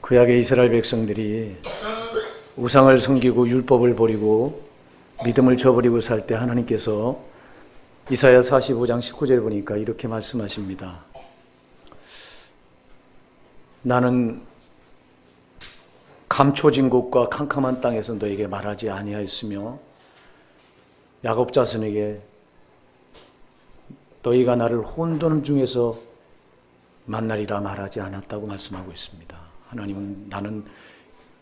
구약의 이스라엘 백성들이 우상을 섬기고 율법을 버리고 믿음을 저버리고 살 때 하나님께서 이사야 45장 19절에 보니까 이렇게 말씀하십니다. 나는 감초진 곳과 캄캄한 땅에서 너에게 말하지 아니하였으며 야곱 자손에게 너희가 나를 혼돈 중에서 만나리라 말하지 않았다고 말씀하고 있습니다. 하나님은 나는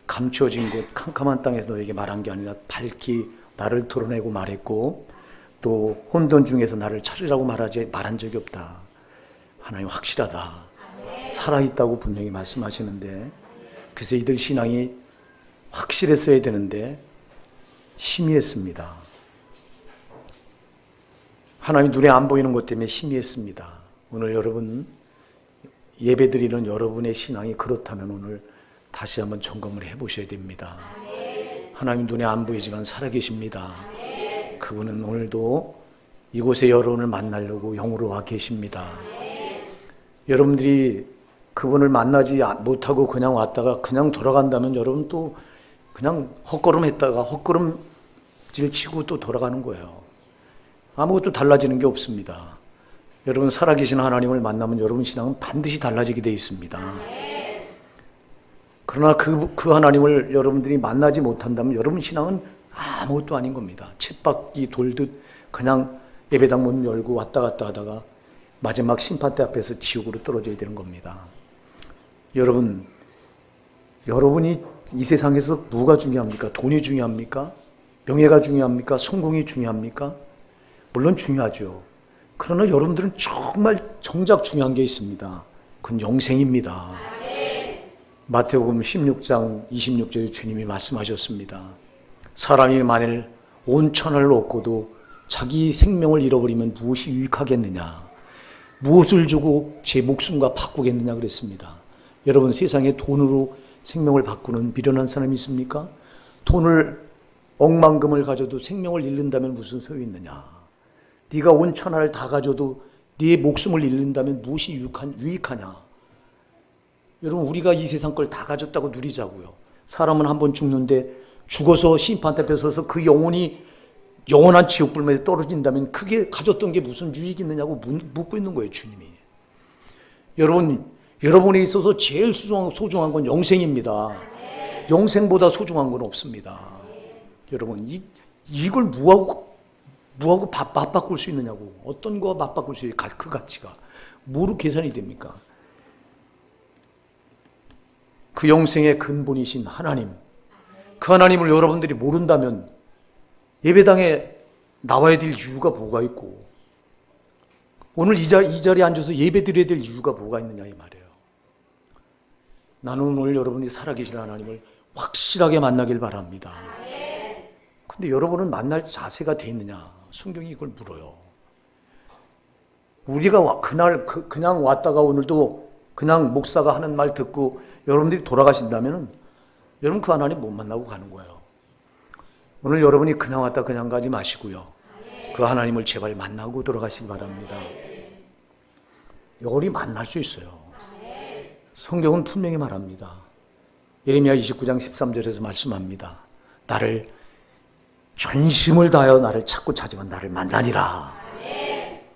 감추어진 곳 캄캄한 땅에서 너에게 말한 게 아니라 밝히 나를 드러내고 말했고 또 혼돈 중에서 나를 찾으라고 말한 적이 없다. 하나님 확실하다. 살아있다고 분명히 말씀하시는데 그래서 이들 신앙이 확실했어야 되는데 희미했습니다. 하나님 눈에 안 보이는 것 때문에 희미했습니다. 오늘 여러분 예배드리는 여러분의 신앙이 그렇다면 오늘 다시 한번 점검을 해보셔야 됩니다. 하나님 눈에 안 보이지만 살아계십니다. 그분은 오늘도 이곳에 여러분을 만나려고 영으로 와 계십니다. 여러분들이 그분을 만나지 못하고 그냥 왔다가 그냥 돌아간다면 여러분 또 그냥 헛걸음했다가 헛걸음질 치고 또 돌아가는 거예요. 아무것도 달라지는 게 없습니다. 여러분 살아계신 하나님을 만나면 여러분 신앙은 반드시 달라지게 되어 있습니다. 그러나 그 하나님을 여러분들이 만나지 못한다면 여러분 신앙은 아무것도 아닌 겁니다. 쳇바퀴 돌듯 그냥 예배당 문 열고 왔다 갔다 하다가 마지막 심판대 앞에서 지옥으로 떨어져야 되는 겁니다. 여러분이 이 세상에서 뭐가 중요합니까? 돈이 중요합니까? 명예가 중요합니까? 성공이 중요합니까? 물론 중요하죠. 그러나 여러분들은 정말 정작 중요한 게 있습니다. 그건 영생입니다. 마태복음 16장 26절에 주님이 말씀하셨습니다. 사람이 만일 온 천하를 얻고도 자기 생명을 잃어버리면 무엇이 유익하겠느냐? 무엇을 주고 제 목숨과 바꾸겠느냐 그랬습니다. 여러분 세상에 돈으로 생명을 바꾸는 미련한 사람이 있습니까? 돈을 억만금을 가져도 생명을 잃는다면 무슨 소용이 있느냐? 네가 온 천하를 다 가져도 네 목숨을 잃는다면 무엇이 유익하냐? 여러분 우리가 이 세상 걸 다 가졌다고 누리자고요. 사람은 한 번 죽는데 죽어서 심판대 앞에 서서 그 영혼이 영원한 지옥불면에 떨어진다면 그게 가졌던 게 무슨 유익이 있느냐고 묻고 있는 거예요. 주님이. 여러분에 있어서 제일 소중한 건 영생입니다. 영생보다 소중한 건 없습니다. 여러분 이걸 뭐하고 맞바꿀 수 있느냐고. 어떤 거와 맞바꿀 수 있어요? 그 가치가 뭐로 계산이 됩니까? 그 영생의 근본이신 하나님, 그 하나님을 여러분들이 모른다면 예배당에 나와야 될 이유가 뭐가 있고 오늘 이 자리에 앉아서 예배 드려야 될 이유가 뭐가 있느냐 이 말이에요. 나는 오늘 여러분이 살아계신 하나님을 확실하게 만나길 바랍니다. 근데 여러분은 만날 자세가 돼 있느냐? 성경이 이걸 물어요. 우리가 그냥 왔다가 오늘도 그냥 목사가 하는 말 듣고 여러분들이 돌아가신다면 여러분 그 하나님 못 만나고 가는 거예요. 오늘 여러분이 그냥 왔다 그냥 가지 마시고요. 그 하나님을 제발 만나고 돌아가시기 바랍니다. 여러분이 만날 수 있어요. 성경은 분명히 말합니다. 예레미야 29장 13절에서 말씀합니다. 나를 전심을 다하여 나를 찾으면 나를 만나리라.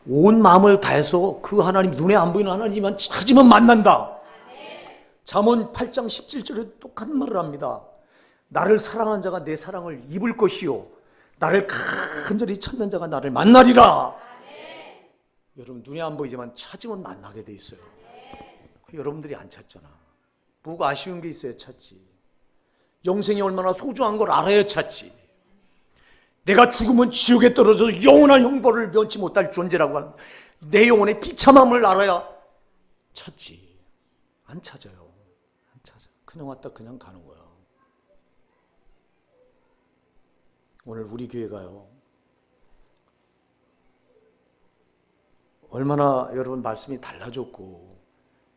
온 마음을 다해서 그 하나님 눈에 안 보이는 하나님만 찾으면 만난다. 잠언 8장 17절에 똑같은 말을 합니다. 나를 사랑한 자가 내 사랑을 입을 것이요 나를 간절히 찾는 자가 나를 만나리라. 여러분 눈에 안 보이지만 찾으면 만나게 돼 있어요. 여러분들이 안 찾잖아. 뭐가 아쉬운 게 있어야 찾지. 영생이 얼마나 소중한 걸 알아야 찾지. 내가 죽으면 지옥에 떨어져 영원한 형벌을 면치 못할 존재라고 하는 내 영혼의 비참함을 알아야 찾지. 안 찾아요. 안 찾아. 그냥 왔다 그냥 가는 거야. 오늘 우리 교회가요. 얼마나 여러분 말씀이 달라졌고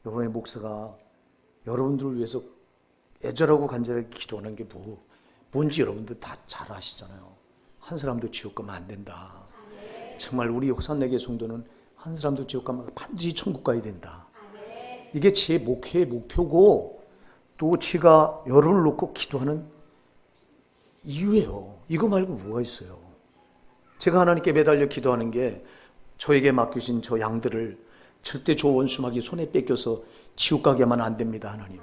여러분의 목사가 여러분들을 위해서 애절하고 간절하게 기도하는 게 뭔지 여러분들 다 잘 아시잖아요. 한 사람도 지옥 가면 안 된다. 정말 우리 호산내교 성도는 한 사람도 지옥 가면 반드시 천국 가야 된다. 이게 제 목회의 목표고 또 제가 여러분을 놓고 기도하는 이유예요. 이거 말고 뭐가 있어요? 제가 하나님께 매달려 기도하는 게 저에게 맡기신 저 양들을 절대 저 원수마귀 손에 뺏겨서 지옥 가게 하면 안 됩니다. 하나님,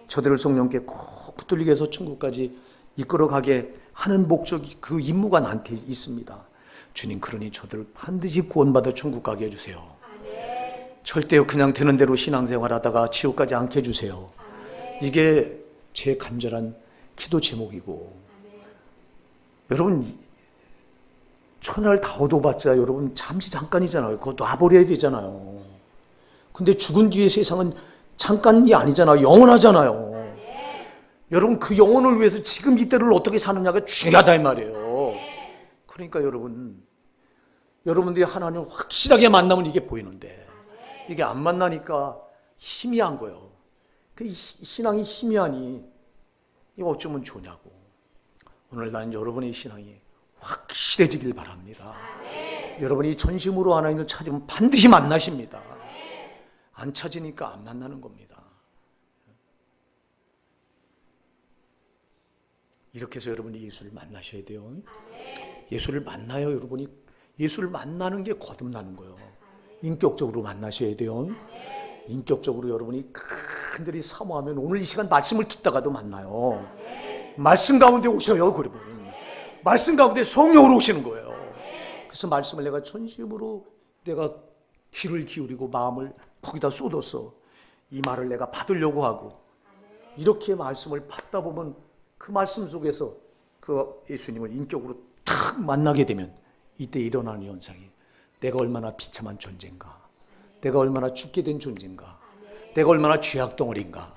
저들을 성령께 꼭 붙들리게 해서 천국까지 이끌어가게 하는 목적이, 그 임무가 나한테 있습니다. 주님, 그러니 저들을 반드시 구원받아 천국 가게 해주세요. 절대 그냥 되는 대로 신앙생활하다가 지옥 가지 않게 해주세요. 이게 제 간절한 기도 제목이고, 여러분 천하를 다 얻어봤자 여러분 잠시 잠깐이잖아요. 그거 놔버려야 되잖아요. 근데 죽은 뒤의 세상은 잠깐이 아니잖아요. 영원하잖아요. 여러분 그 영혼을 위해서 지금 이때를 어떻게 사느냐가 중요하다 이 말이에요. 그러니까 여러분들이 하나님을 확실하게 만나면 이게 보이는데, 이게 안 만나니까 희미한 거예요. 그 신앙이 희미하니 이거 어쩌면 좋냐고. 오늘 난 여러분의 신앙이 확실해지길 바랍니다. 여러분이 전심으로 하나님을 찾으면 반드시 만나십니다. 안 찾으니까 안 만나는 겁니다. 이렇게 해서 여러분이 예수를 만나셔야 돼요. 예수를 만나요. 여러분이 예수를 만나는 게 거듭나는 거예요. 인격적으로 만나셔야 돼요. 인격적으로 여러분이 큰들이 사모하면 오늘 이 시간 말씀을 듣다가도 만나요. 말씀 가운데 오셔요. 그러면 말씀 가운데 성령으로 오시는 거예요. 그래서 말씀을 내가 전심으로 내가 귀를 기울이고 마음을 거기다 쏟아서 이 말을 내가 받으려고 하고, 이렇게 말씀을 받다 보면 그 말씀 속에서 그 예수님을 인격으로 탁 만나게 되면 이때 일어나는 현상이, 내가 얼마나 비참한 존재인가, 내가 얼마나 죽게 된 존재인가, 내가 얼마나 죄악덩어리인가,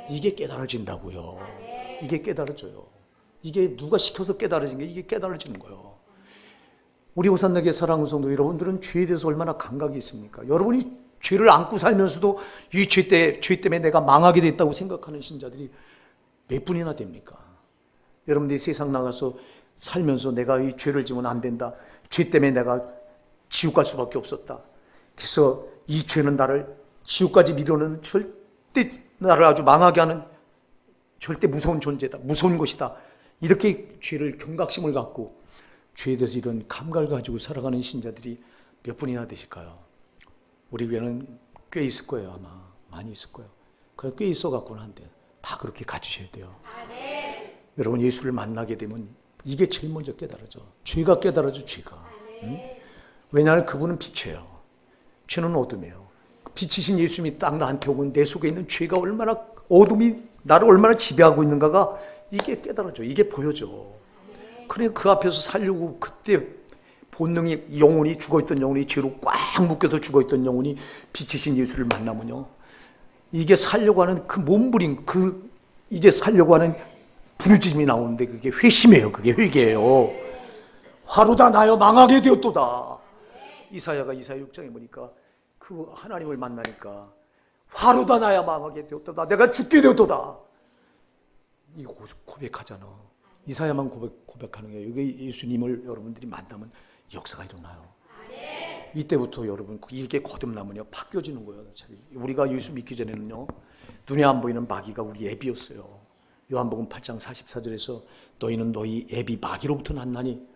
이게 깨달아진다고요. 이게 깨달아져요. 이게 누가 시켜서 깨달아진 게, 이게 깨달아지는 거예요. 우리 오산나게 사랑하는 성도 여러분들은 죄에 대해서 얼마나 감각이 있습니까? 여러분이 죄를 안고 살면서도 이 죄 때문에 내가 망하게 됐다고 생각하는 신자들이 몇 분이나 됩니까? 여러분들이 세상 나가서 살면서 내가 이 죄를 지면 안 된다, 죄 때문에 내가 지옥 갈 수밖에 없었다, 그래서 이 죄는 나를 지옥까지 미루는, 절대 나를 아주 망하게 하는 절대 무서운 존재다, 무서운 것이다, 이렇게 죄를 경각심을 갖고 죄에 대해서 이런 감각을 가지고 살아가는 신자들이 몇 분이나 되실까요? 우리 교회는 꽤 있을 거예요. 아마 많이 있을 거예요. 그래, 꽤 있어 갖고는 한데 다 그렇게 가지셔야 돼요. 여러분 예수를 만나게 되면 이게 제일 먼저 깨달아져. 죄가 깨달아져. 죄가. 왜냐하면 그분은 빛이에요. 죄는 어둠이에요. 빛이신 예수님이 딱 나한테 오면 내 속에 있는 죄가 얼마나, 어둠이 나를 얼마나 지배하고 있는가가 이게 깨달아져. 이게 보여져. 그래, 그 앞에서 살려고 그때 본능이, 영혼이, 죽어있던 영혼이, 죄로 꽉 묶여서 죽어있던 영혼이 빛이신 예수를 만나면요, 이게 살려고 하는 그 몸부림, 그 이제 살려고 하는 부르짖음이 나오는데 그게 회심이에요. 그게 회개예요. 화로다 나여 망하게 되었도다. 이사야 6장에 보니까 그 하나님을 만나니까 화로다 나야 망하게 되었도다, 내가 죽게 되었도다, 이거 고백하잖아. 이사야만 고백하는 거예요. 이게 예수님을 여러분들이 만나면 역사가 일어나요. 이때부터 여러분 이렇게 거듭나면요 바뀌어지는 거예요. 우리가 예수 믿기 전에는요 눈에 안 보이는 마귀가 우리 애비였어요. 요한복음 8장 44절에서 너희는 너희 애비 마귀로부터 났나니,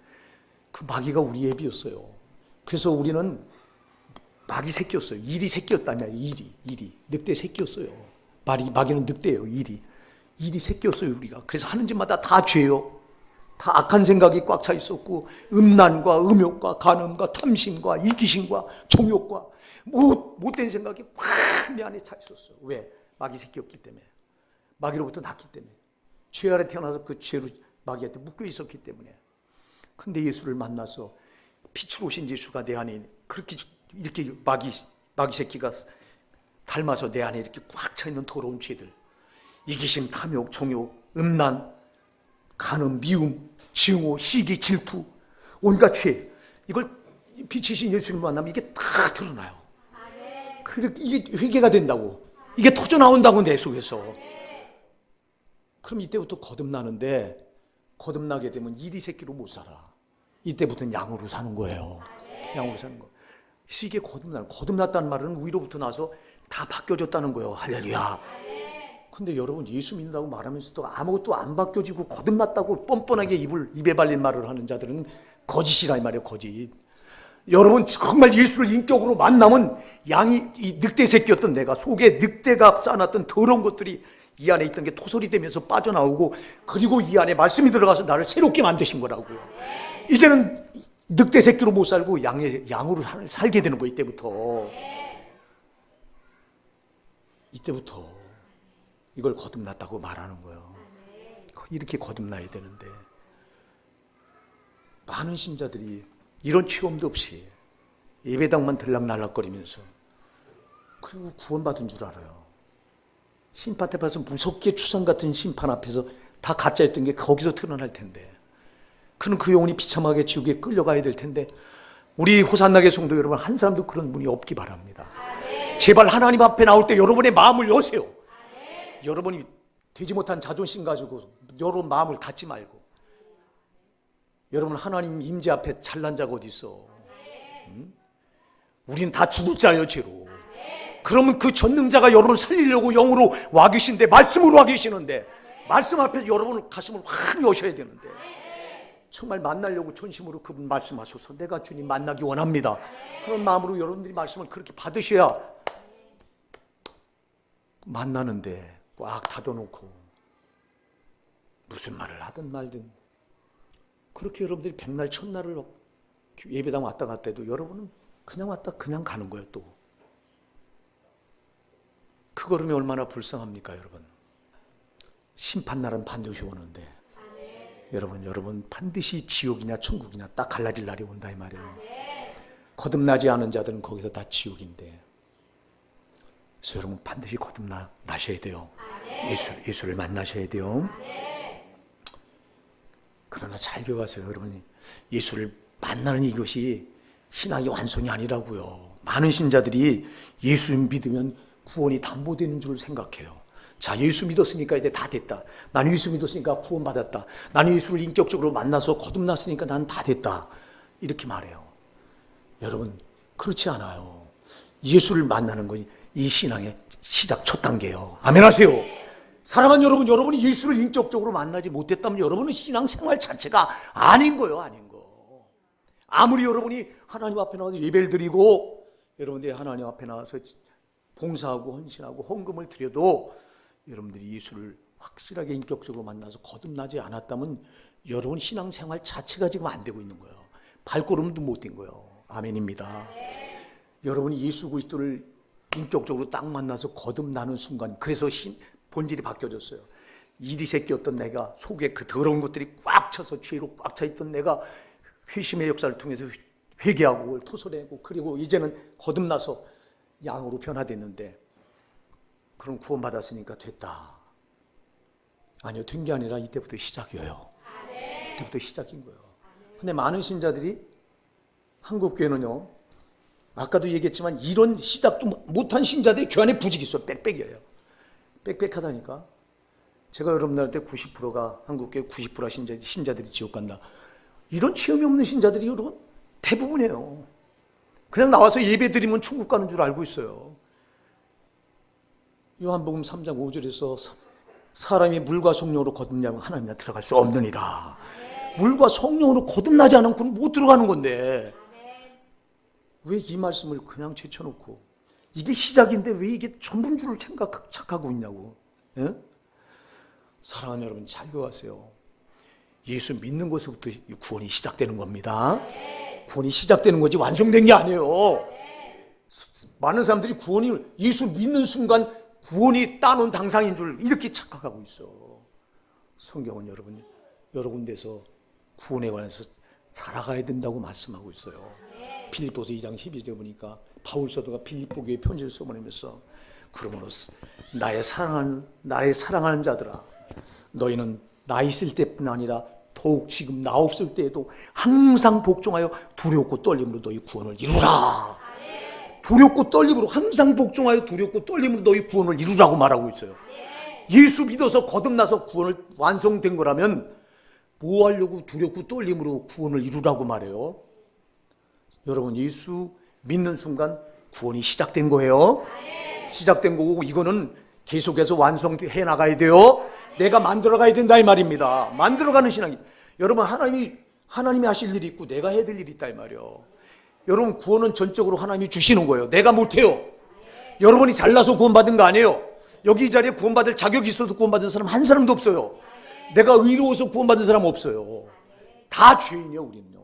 그 마귀가 우리 애비였어요. 그래서 우리는 마귀 새끼였어요. 일이 새끼였다냐. 일이 늑대 새끼였어요. 마귀는 늑대예요. 일이 새끼였어요. 우리가. 그래서 하는 짓마다 다 죄요. 다 악한 생각이 꽉 차 있었고, 음란과 음욕과 간음과 탐심과 이기심과 정욕과 못된 생각이 꽉 내 안에 차 있었어요. 왜? 마귀 새끼였기 때문에. 마귀로부터 났기 때문에. 죄 아래 태어나서 그 죄로 마귀한테 묶여 있었기 때문에. 근데 예수를 만나서 빛으로 오신 예수가 내 안에 그렇게 이렇게 마귀 새끼가 닮아서 내 안에 이렇게 꽉 차 있는 더러운 죄들, 이기심, 탐욕, 정욕, 음란, 간음, 미움, 증오, 시기, 질투, 온갖 죄, 이걸 빛이신 예수님 만나면 이게 다 드러나요. 이게 회개가 된다고, 이게 터져 나온다고 내 속에서. 그럼 이때부터 거듭나는데, 거듭나게 되면 이리 새끼로 못 살아. 이때부터는 양으로 사는 거예요. 양으로 사는 거. 그래서 이게 거듭났다는 말은 위로부터 나서 다 바뀌어졌다는 거예요. 할렐루야. 근데 여러분 예수 믿는다고 말하면서도 아무것도 안 바뀌어지고 거듭났다고 뻔뻔하게 입에 발린 말을 하는 자들은 거짓이라 이 말이에요. 거짓. 여러분 정말 예수를 인격으로 만나면 양이 이 늑대 새끼였던 내가 속에 늑대가 쌓아놨던 더러운 것들이 이 안에 있던 게 토설이 되면서 빠져나오고 그리고 이 안에 말씀이 들어가서 나를 새롭게 만드신 거라고요. 이제는 늑대 새끼로 못 살고 양으로 살게 되는 거예요. 이때부터 이걸 거듭났다고 말하는 거예요. 이렇게 거듭나야 되는데 많은 신자들이 이런 체험도 없이 예배당만 들락날락거리면서 그리고 구원받은 줄 알아요. 심판 앞에서 무섭게 추상 같은 심판 앞에서 다 가짜였던 게 거기서 드러날 텐데 그는 그 영혼이 비참하게 지옥에 끌려가야 될 텐데 우리 호산나게 성도 여러분 한 사람도 그런 분이 없기 바랍니다. 제발 하나님 앞에 나올 때 여러분의 마음을 여세요. 여러분이 되지 못한 자존심 가지고 여러분 마음을 닫지 말고 여러분 하나님 임재 앞에 잘난 자가 어디 있어? 우리는 다 죽을 자예요 죄로. 그러면 그 전능자가 여러분을 살리려고 영으로 와 계신데 말씀으로 와 계시는데 말씀 앞에 여러분을 가슴을 확 여셔야 되는데 정말 만나려고 전심으로 그분 말씀하셔서 내가 주님 만나기 원합니다. 그런 마음으로 여러분들이 말씀을 그렇게 받으셔야 만나는데 꽉 닫아놓고 무슨 말을 하든 말든 그렇게 여러분들이 백날 첫날을 예배당 왔다 갔다 해도 여러분은 그냥 왔다 그냥 가는 거예요. 또 그 걸음이 얼마나 불쌍합니까 여러분. 심판날은 반드시 오는데 여러분 반드시 지옥이냐 천국이냐 딱 갈라질 날이 온다 이 말이에요. 거듭나지 않은 자들은 거기서 다 지옥인데 그래서 여러분 반드시 거듭나셔야 돼요. 예수를 만나셔야 돼요. 그러나 잘 기억하세요. 여러분이 예수를 만나는 이것이 신앙의 완성이 아니라고요. 많은 신자들이 예수 믿으면 구원이 담보되는 줄 생각해요. 자, 예수 믿었으니까 이제 다 됐다. 나는 예수 믿었으니까 구원받았다. 나는 예수를 인격적으로 만나서 거듭났으니까 난 다 됐다. 이렇게 말해요. 여러분 그렇지 않아요. 예수를 만나는 건 이 신앙의 시작 첫 단계예요. 아멘 하세요. 사랑하는 여러분, 여러분이 예수를 인격적으로 만나지 못했다면 여러분은 신앙생활 자체가 아닌 거예요. 아닌 거. 아무리 여러분이 하나님 앞에 나와서 예배를 드리고 여러분들이 하나님 앞에 나와서 봉사하고 헌신하고 헌금을 드려도 여러분들이 예수를 확실하게 인격적으로 만나서 거듭나지 않았다면 여러분 신앙생활 자체가 지금 안 되고 있는 거예요. 발걸음도 못 뛴 거예요. 아멘입니다. 여러분이 예수 그리스도를 인격적으로 딱 만나서 거듭나는 순간 그래서 본질이 바뀌어졌어요. 이리 새끼였던 내가 속에 그 더러운 것들이 꽉 차서 죄로 꽉 차 있던 내가 회심의 역사를 통해서 회개하고 그걸 토설하고 그리고 이제는 거듭나서 양으로 변화됐는데 그럼 구원받았으니까 됐다. 아니요, 된 게 아니라 이때부터 시작이에요. 이때부터 시작인 거예요. 근데 많은 신자들이 한국교회는요, 아까도 얘기했지만 이런 시작도 못한 신자들이 교회 안에 부직이 있어요. 빽빽이에요. 빽빽하다니까. 제가 여러분들한테 90%가 한국교회 90%가 신자들이 지옥 간다. 이런 체험이 없는 신자들이 여러분 대부분이에요. 그냥 나와서 예배 드리면 천국 가는 줄 알고 있어요. 요한복음 3장 5절에서 사람이 물과 성령으로 거듭나면 하나님 들어갈 수 없느니라. 물과 성령으로 거듭나지 않으면 그건 못 들어가는 건데 왜 이 말씀을 그냥 제쳐놓고 이게 시작인데 왜 이게 전부인 줄 착하고 있냐고. 예? 사랑하는 여러분 잘 기억하세요. 예수 믿는 것부터 구원이 시작되는 겁니다. 구원이 시작되는 거지 완성된 게 아니에요. 많은 사람들이 예수 믿는 순간 구원이 따놓은 당상인 줄 이렇게 착각하고 있어. 성경은 여러분 여러 군데서 구원에 관해서 자라가야 된다고 말씀하고 있어요. 빌립보서 2장 12절에 보니까 바울 사도가 빌립보 교회 편지를 써보내면서 그러므로 나의 사랑하는 자들아 너희는 나 있을 때뿐 아니라 더욱 지금 나 없을 때에도 항상 복종하여 두렵고 떨림으로 너희 구원을 이루라. 두렵고 떨림으로 항상 복종하여 두렵고 떨림으로 너희 구원을 이루라고 말하고 있어요. 예수 믿어서 거듭나서 구원을 완성된 거라면 뭐 하려고 두렵고 떨림으로 구원을 이루라고 말해요. 여러분 예수 믿는 순간 구원이 시작된 거예요. 시작된 거고 이거는 계속해서 완성해 나가야 돼요. 내가 만들어 가야 된다 이 말입니다. 만들어가는 신앙이. 여러분 하나님이 하실 일이 있고 내가 해야 될 일이 있다 이 말이에요. 여러분 구원은 전적으로 하나님이 주시는 거예요. 내가 못해요. 여러분이 잘나서 구원받은 거 아니에요. 여기 이 자리에 구원받을 자격이 있어도 구원받은 사람 한 사람도 없어요. 내가 의로워서 구원받은 사람 없어요. 다 죄인이에요 우리는요.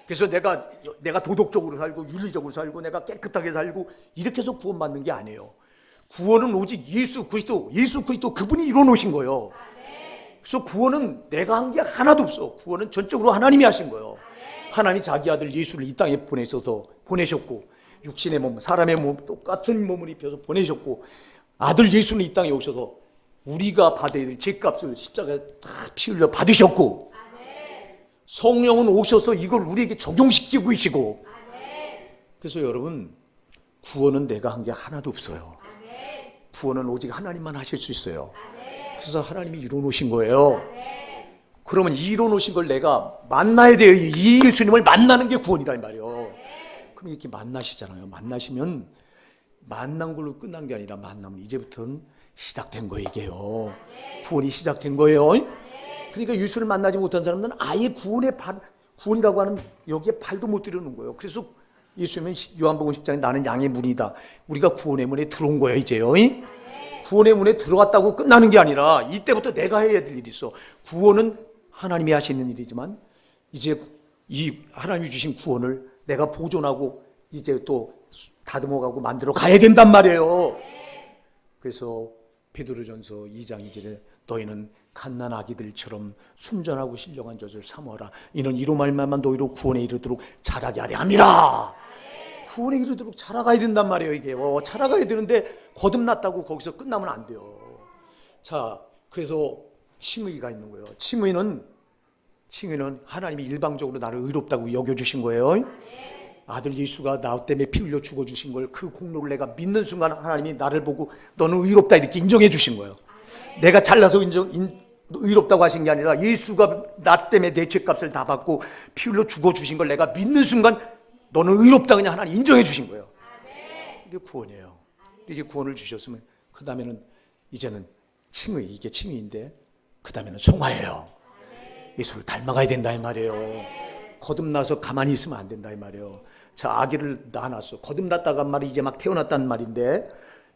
그래서 내가 도덕적으로 살고 윤리적으로 살고 내가 깨끗하게 살고 이렇게 해서 구원받는 게 아니에요. 구원은 오직 예수 그리스도 그분이 이뤄놓으신 거예요. 그래서 구원은 내가 한 게 하나도 없어. 구원은 전적으로 하나님이 하신 거예요. 하나님이 자기 아들 예수를 이 땅에 보내셨고 육신의 몸, 사람의 몸 똑같은 몸을 입혀서 보내셨고 아들 예수는 이 땅에 오셔서 우리가 받아야 될 죄값을 십자가에 다 피 흘려 받으셨고 성령은 오셔서 이걸 우리에게 적용시키고 계시고 그래서 여러분 구원은 내가 한 게 하나도 없어요. 구원은 오직 하나님만 하실 수 있어요. 그래서 하나님이 이뤄놓으신 거예요. 그러면 이뤄놓으신 걸 내가 만나야 돼요. 이 예수님을 만나는 게 구원이다 이 말이에요. 그럼 이렇게 만나시잖아요. 만나시면 만난 걸로 끝난 게 아니라 만나면 이제부터는 시작된 거예요. 이게요. 구원이 시작된 거예요. 그러니까 예수를 만나지 못한 사람들은 아예 구원이라고 하는 여기에 발도 못 들여놓은 거예요. 그래서 예수님은 요한복음 10장에 나는 양의 문이다. 우리가 구원의 문에 들어온 거예요 이제요. 구원의 문에 들어갔다고 끝나는 게 아니라 이때부터 내가 해야 될 일이 있어. 구원은 하나님이 하시는 일이지만 이제 이 하나님이 주신 구원을 내가 보존하고 이제 또 다듬어가고 만들어 가야 된단 말이에요. 그래서 베드로전서 2장 2절에 너희는 갓난 아기들처럼 순전하고 신령한 젖을 사모하라. 이는 이로 말미암아 너희로 구원에 이르도록 자라게 하려 함이라. 구원에 이르도록 자라가야 된단 말이에요. 이게 자라가야 되는데 거듭났다고 거기서 끝나면 안 돼요. 자, 그래서 칭의가 있는 거예요. 칭의는 하나님이 일방적으로 나를 의롭다고 여겨주신 거예요. 아들 예수가 나 때문에 피 흘려 죽어주신 걸 그 공로를 내가 믿는 순간 하나님이 나를 보고 너는 의롭다 이렇게 인정해 주신 거예요. 내가 잘나서 의롭다고 하신 게 아니라 예수가 나 때문에 내 죄값을 다 받고 피 흘려 죽어주신 걸 내가 믿는 순간 너는 의롭다 그냥 하나님 인정해 주신 거예요. 이게 구원이에요. 이게 구원을 주셨으면 그 다음에는 이제는 칭의, 이게 칭의인데 그 다음에는 성화예요. 예수를 닮아가야 된다 이 말이에요. 거듭나서 가만히 있으면 안 된다 이 말이에요. 자, 아기를 낳아놨어. 거듭났다가 말이 이제 막 태어났다는 말인데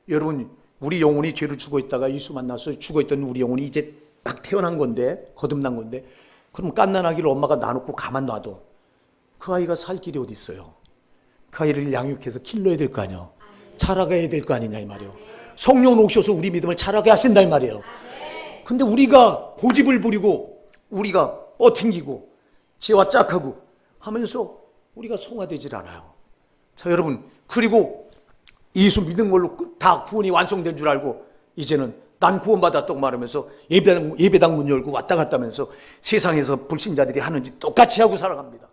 여러분 우리 영혼이 죄로 죽어있다가 예수 만나서 죽어있던 우리 영혼이 이제 막 태어난 건데 거듭난 건데 그럼 갓난 아기를 엄마가 놔놓고 가만 놔둬. 그 아이가 살 길이 어디 있어요? 그 아이를 양육해서 길러야 될 거 아니에요. 자라가야 될 거 아니냐 이 말이에요. 성령 오셔서 우리 믿음을 자라게 하신다 이 말이에요. 근데 우리가 고집을 부리고 우리가 튕기고 지와 짝하고 하면서 우리가 성화되질 않아요. 자, 여러분 그리고 예수 믿은 걸로 다 구원이 완성된 줄 알고 이제는 난 구원받았다고 말하면서 예배당 문 열고 왔다 갔다 하면서 세상에서 불신자들이 하는 짓 똑같이 하고 살아갑니다.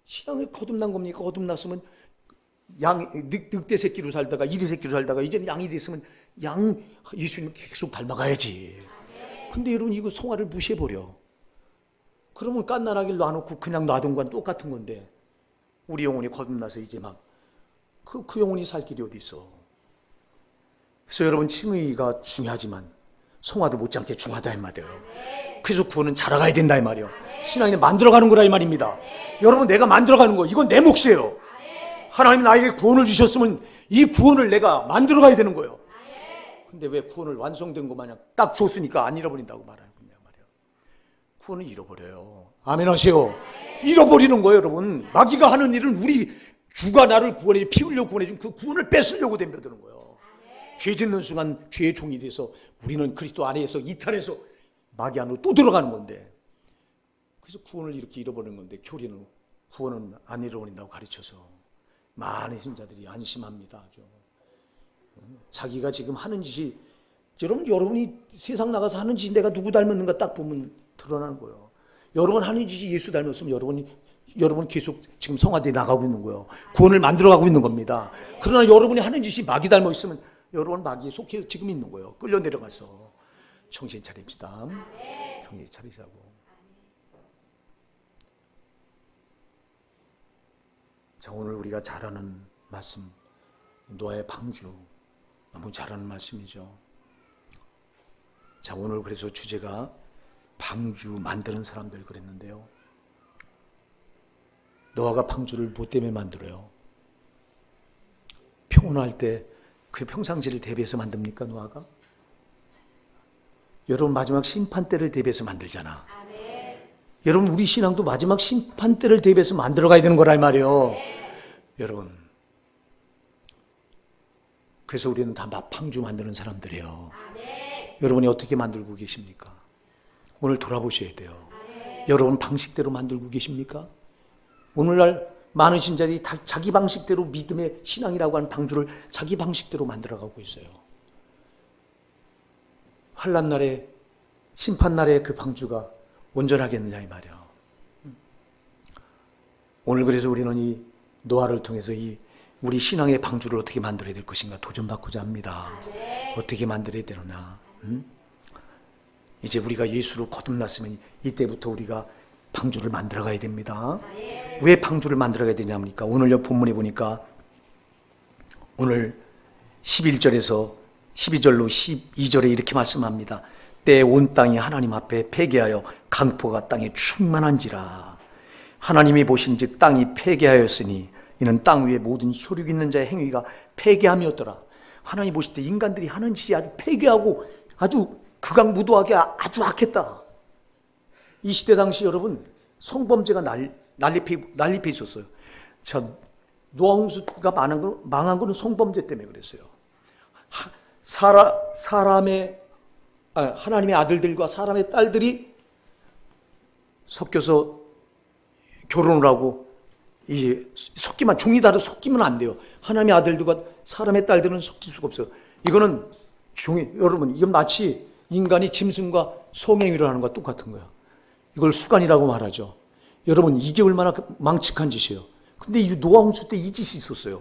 신앙이 거듭난 겁니까? 거듭났으면 늑대 새끼로 살다가 이리 새끼로 살다가 이제는 양이 됐으면 예수님 계속 닮아가야지. 근데 여러분 이거 성화를 무시해버려. 그러면 갓난아기를 놔놓고 그냥 놔둔 건 똑같은 건데 우리 영혼이 거듭나서 이제 막 그 영혼이 살 길이 어디 있어. 그래서 여러분 칭의가 중요하지만 성화도 못지않게 중요하다 이 말이에요. 그래서 구원은 자라가야 된다 이 말이에요. 신앙이 만들어가는 거라 이 말입니다. 여러분 내가 만들어가는 거 이건 내 몫이에요. 하나님이 나에게 구원을 주셨으면 이 구원을 내가 만들어가야 되는 거예요. 근데 왜 구원을 완성된 것 마냥 딱 줬으니까 안 잃어버린다고 말해요. 구원을 잃어버려요. 아멘 하세요. 잃어버리는 거예요 여러분. 마귀가 하는 일은 우리 주가 나를 구원해 피 흘려 구원해준 그 구원을 뺏으려고 덤벼드는 거예요. 죄 짓는 순간 죄의 종이 돼서 우리는 그리스도 안에서 이탈해서 마귀 안으로 또 들어가는 건데 그래서 구원을 이렇게 잃어버리는 건데 교리는 구원은 안 잃어버린다고 가르쳐서 많은 신자들이 안심합니다. 아주. 자기가 지금 하는 짓이 여러분이 세상 나가서 하는 짓이 내가 누구 닮았는가 딱 보면 드러나는 거예요. 여러분 하는 짓이 예수 닮았으면 여러분 계속 지금 성화되어 나가고 있는 거예요. 구원을 만들어가고 있는 겁니다. 그러나 여러분이 하는 짓이 마귀 닮아 있으면 여러분 마귀에 속해 지금 있는 거예요. 끌려 내려가서 정신 차립시다. 정신 차리자고. 자, 오늘 우리가 잘 아는 말씀 노아의 방주 너무 잘하는 말씀이죠. 자, 오늘 그래서 주제가 방주 만드는 사람들 그랬는데요. 노아가 방주를 뭐 때문에 만들어요? 평온할 때 그 평상시를 대비해서 만듭니까, 노아가? 여러분, 마지막 심판 때를 대비해서 만들잖아. 여러분, 우리 신앙도 마지막 심판 때를 대비해서 만들어가야 되는 거란 말이에요. 여러분, 그래서 우리는 다 방주 만드는 사람들이에요. 여러분이 어떻게 만들고 계십니까? 오늘 돌아보셔야 돼요. 여러분 방식대로 만들고 계십니까? 오늘날 많은 신자들이 다 자기 방식대로 믿음의 신앙이라고 하는 방주를 자기 방식대로 만들어가고 있어요. 환난 날에, 심판 날에 그 방주가 온전하겠느냐 이 말이야. 오늘 그래서 우리는 이 노아를 통해서 이 우리 신앙의 방주를 어떻게 만들어야 될 것인가 도전받고자 합니다. 어떻게 만들어야 되느냐. 이제 우리가 예수로 거듭났으면 이때부터 우리가 방주를 만들어 가야 됩니다. 왜 방주를 만들어 가야 되냐니까 오늘 본문에 보니까 오늘 11절에서 12절로 12절에 이렇게 말씀합니다. 때 온 땅이 하나님 앞에 폐개하여 강포가 땅에 충만한지라. 하나님이 보신즉 땅이 폐개하였으니 이는 땅 위에 모든 혈육 있는 자의 행위가 폐개함이었더라. 하나님 보실 때 인간들이 하는 짓이 아주 폐개하고 아주 극악무도하게 아주 악했다. 이 시대 당시 여러분 성범죄가 난립해 있었어요. 자, 노아 홍수가 망한 거는 성범죄 때문에 그랬어요. 하나님의 아들들과 사람의 딸들이 섞여서 결혼을 하고 섞이면 종이 다르 섞이면 안 돼요. 하나님의 아들들과 사람의 딸들은 섞일 수가 없어요. 이거는 여러분 이건 마치 인간이 짐승과 성행위를 하는 것과 똑같은 거야. 이걸 수간이라고 말하죠. 여러분 이게 얼마나 망측한 짓이에요. 근데 이 노아 홍수 때 이 짓이 있었어요.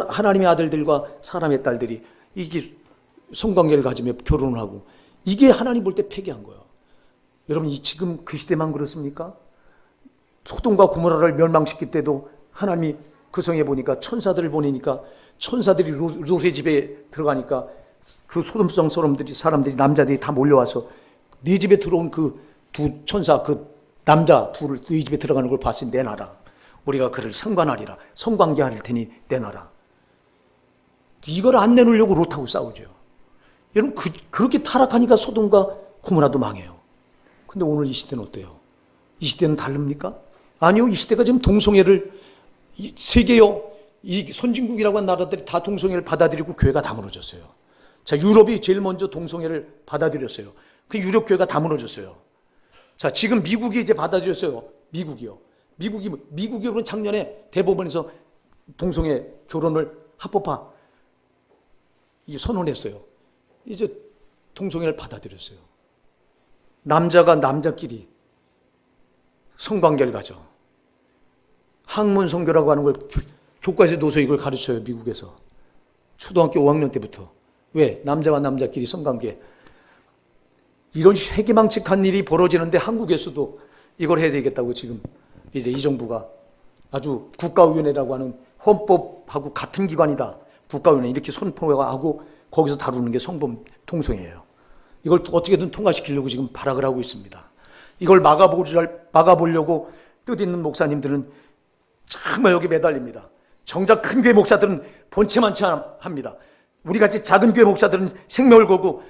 하나님의 아들들과 사람의 딸들이 이게 성관계를 가지며 결혼을 하고 이게 하나님 볼 때 폐기한 거예요. 여러분 지금 그 시대만 그렇습니까? 소돔과 고모라를 멸망시킬 때도 하나님이 그 성에 보니까 천사들을 보내니까 천사들이 롯의 집에 들어가니까 그 소돔성 사람들이 남자들이 다 몰려와서 네 집에 들어온 그 두 천사 그 남자 둘을 네 집에 들어가는 걸 봤으니 내놔라. 우리가 그를 상관하리라. 성관계할 테니 내놔라. 이걸 안 내놓으려고 롯하고 싸우죠. 여러분 그렇게 타락하니까 소돔과 고모라도 망해요. 근데 오늘 이 시대는 어때요? 이 시대는 다릅니까? 아니요. 이 시대가 지금 동성애를 세계요 이 선진국이라고 하는 나라들이 다 동성애를 받아들이고 교회가 다 무너졌어요. 자, 유럽이 제일 먼저 동성애를 받아들였어요. 그 유럽 교회가 다 무너졌어요. 자, 지금 미국이 이제 받아들였어요. 미국이 작년에 대법원에서 동성애 결혼을 합법화 선언했어요. 이제 동성애를 받아들였어요. 남자가 남자끼리 성관계를 가져. 학문 성교라고 하는 걸 교과서 도서 이걸 가르쳐요. 미국에서 초등학교 5학년 때부터. 왜? 남자와 남자끼리 성관계. 이런 회개망측한 일이 벌어지는데 한국에서도 이걸 해야 되겠다고 지금 이제 이 정부가 아주 국가위원회라고 하는 헌법하고 같은 기관이다. 국가위원회 이렇게 선포하고 거기서 다루는 게 성범 동성애예요. 이걸 어떻게든 통과시키려고 지금 발악을 하고 있습니다. 이걸 막아보려고 뜻있는 목사님들은 정말 여기 매달립니다. 정작 큰 교회 목사들은 본체만치 합니다. 우리같이 작은 교회 목사들은 생명을 걸고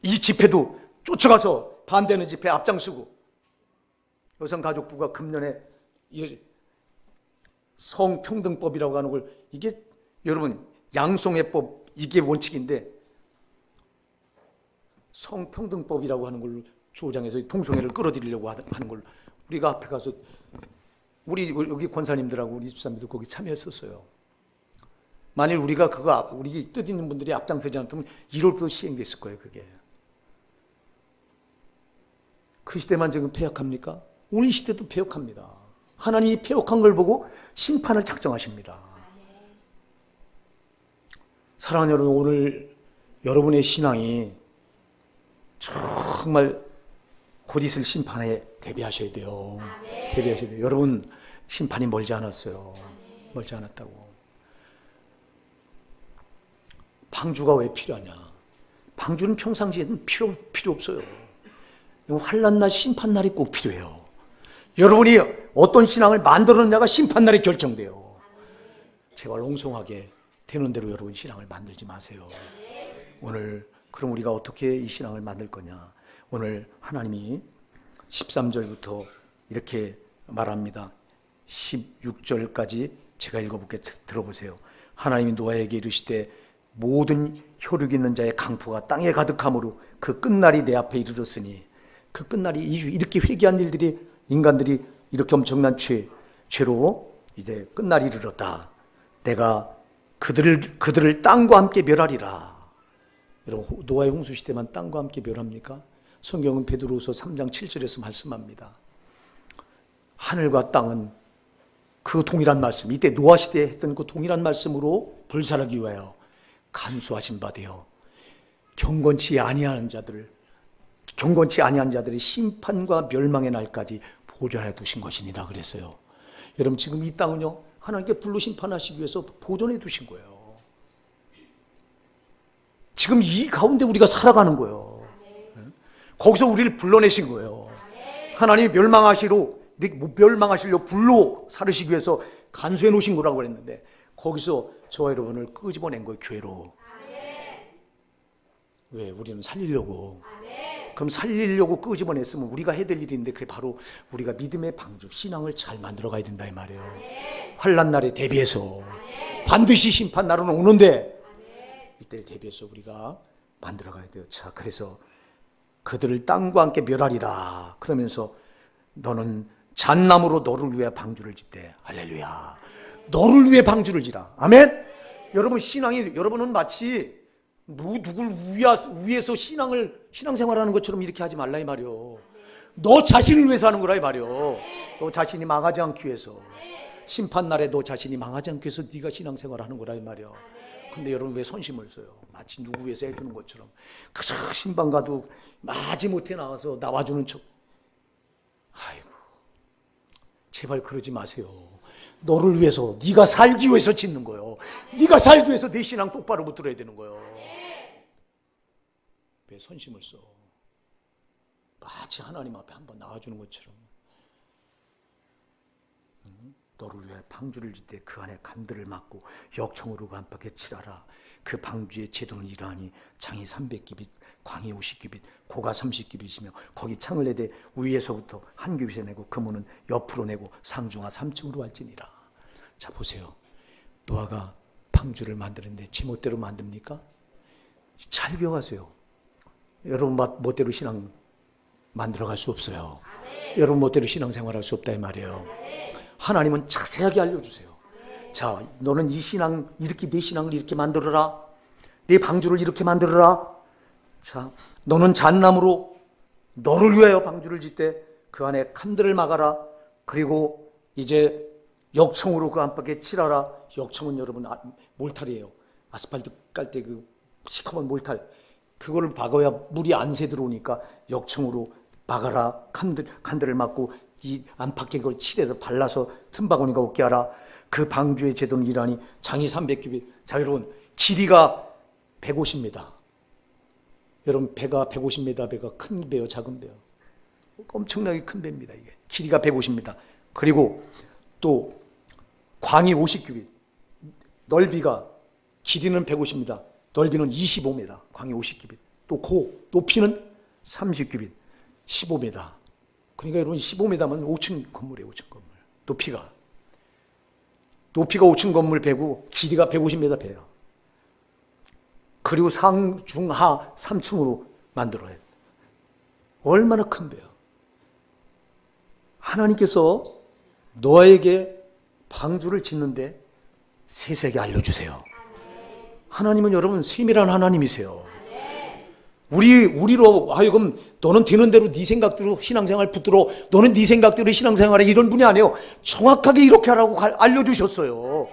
이 집회도 쫓아가서 반대하는 집회에 앞장서고 여성가족부가 금년에 성평등법이라고 하는 걸 이게 여러분 양성애법 이게 원칙인데 성평등법이라고 하는 걸 주장해서 동성애를 끌어들이려고 하는 걸 우리가 앞에 가서 우리 여기 권사님들하고 우리 집사님도 거기 참여했었어요. 만일 우리가 우리 뜻 있는 분들이 앞장서지 않았다면 1월부터 시행됐을 거예요. 그게. 그 시대만 지금 폐역합니까? 오늘 이 시대도 폐역합니다. 하나님이 폐역한 걸 보고 심판을 작정하십니다. 사랑하는 여러분, 오늘 여러분의 신앙이 정말 곧 있을 심판에 대비하셔야 돼요. 대비하셔야 돼요. 여러분 심판이 멀지 않았어요. 멀지 않았다고. 방주가 왜 필요하냐? 방주는 평상시에는 필요 없어요. 환난날, 심판날이 꼭 필요해요. 여러분이 어떤 신앙을 만들었느냐가 심판날에 결정돼요. 제발 옹성하게 되는 대로 여러분 신앙을 만들지 마세요. 오늘 그럼 우리가 어떻게 이 신앙을 만들 거냐? 오늘 하나님이 13절부터 이렇게 말합니다. 16절까지 제가 읽어볼게. 들어보세요. 하나님이 노아에게 이르시되 모든 혈육 있는 자의 강포가 땅에 가득함으로 그 끝날이 내 앞에 이르렀으니, 그 끝날이 이렇게 회개한 일들이, 인간들이 이렇게 엄청난 죄로 이제 끝날이 이르렀다. 내가 그들을 땅과 함께 멸하리라. 여러분, 노아의 홍수 시대만 땅과 함께 멸합니까? 성경은 베드로후서 3장 7절에서 말씀합니다. 하늘과 땅은 그 동일한 말씀, 이때 노아 시대에 했던 그 동일한 말씀으로 불살하기 위하여 간수하신 바 되어 경건치 아니한 자들의 심판과 멸망의 날까지 보존해 두신 것이니라 그랬어요. 여러분, 지금 이 땅은요, 하나님께 불로 심판하시기 위해서 보존해 두신 거예요. 지금 이 가운데 우리가 살아가는 거예요. 거기서 우리를 불러내신 거예요. 하나님이 멸망하시려 불로 살으시기 위해서 간수해 놓으신 거라고 그랬는데, 거기서 저와 여러분을 끄집어낸 거예요, 교회로. 왜? 우리는 살리려고. 그럼 살리려고 끄집어냈으면 우리가 해야 될 일인데, 그게 바로 우리가 믿음의 방주, 신앙을 잘 만들어 가야 된다 이 말이에요. 환난 날에 대비해서 반드시 심판 날은 오는데, 이때를 대비해서 우리가 만들어 가야 돼요. 자, 그래서 그들을 땅과 함께 멸하리라 그러면서 너는 잣나무로 너를 위해 방주를 짓되. 할렐루야. 너를 위해 방주를 지라. 아멘. 여러분, 여러분은 마치 누굴 위해서 신앙생활하는 것처럼 이렇게 하지 말라 이 말이요. 너 자신을 위해서 하는 거라 이 말이요. 너 자신이 망하지 않기 위해서, 심판날에 너 자신이 망하지 않기 위해서 네가 신앙생활하는 거라 이 말이요. 근데 여러분 왜 선심을 써요? 마치 누구 위해서 해주는 것처럼. 그저 신방 가도 마지못해 나와서 나와주는 척. 아이고, 제발 그러지 마세요. 너를 위해서, 네가 살기 위해서 짓는 거예요. 네가 살기 위해서 내 신앙 똑바로 붙들어야 되는 거예요. 왜 선심을 써? 마치 하나님 앞에 한번 나와주는 것처럼. 너를 위해 방주를 짓되 그 안에 간들을 막고 역청으로 그 안팎에 칠하라. 그 방주의 제도는 이러하니 장이 300규빗, 광이 50규빗, 고가 30규빗이며 거기 창을 내되 위에서부터 한 규빗에 내고 그 문은 옆으로 내고 상중하 3층으로 할지니라. 자, 보세요. 노아가 방주를 만드는데 지 멋대로 만듭니까? 잘 기억하세요. 여러분 멋대로 신앙 만들어갈 수 없어요. 여러분 멋대로 신앙생활할 수 없다 이 말이에요. 하나님은 자세하게 알려주세요. 자, 너는 이 신앙, 이렇게 내 신앙을 이렇게 만들어라. 내 방주를 이렇게 만들어라. 자, 너는 잣나무로 너를 위하여 방주를 짓되 그 안에 칸들을 막아라. 그리고 이제 역청으로 그 안팎에 칠하라. 역청은 여러분 몰탈이에요. 아스팔트 깔 때 그 시커먼 몰탈. 그거를 박아야 물이 안 새 들어오니까 역청으로 막아라. 칸들을 막고 이 안팎에 그걸 칠해서 발라서 틈바구니가 없게 하라. 그 방주의 제도는 이러하니 장이 300규빗. 자, 여러분, 길이가 150m. 여러분, 배가 150m, 배가 큰 배요, 작은 배요? 엄청나게 큰 배입니다. 이게 길이가 150m. 그리고 또 광이 50규빗. 넓이가, 길이는 150m, 넓이는 25m. 광이 50규빗. 또 높이는 30규빗, 15m. 그러니까 여러분 15m면 5층 건물이에요. 5층 건물. 높이가 5층 건물 배고 길이가 150m 배요. 그리고 상중하 3층으로 만들어야 돼요. 얼마나 큰 배요. 하나님께서 노아에게 방주를 짓는데 세세하게 알려주세요. 하나님은 여러분 세밀한 하나님이세요. 우리로 하여금 너는 되는 대로 네 생각대로 신앙생활 붙들어, 너는 네 생각대로 신앙생활에, 이런 분이 아니에요. 정확하게 이렇게 하라고 알려주셨어요.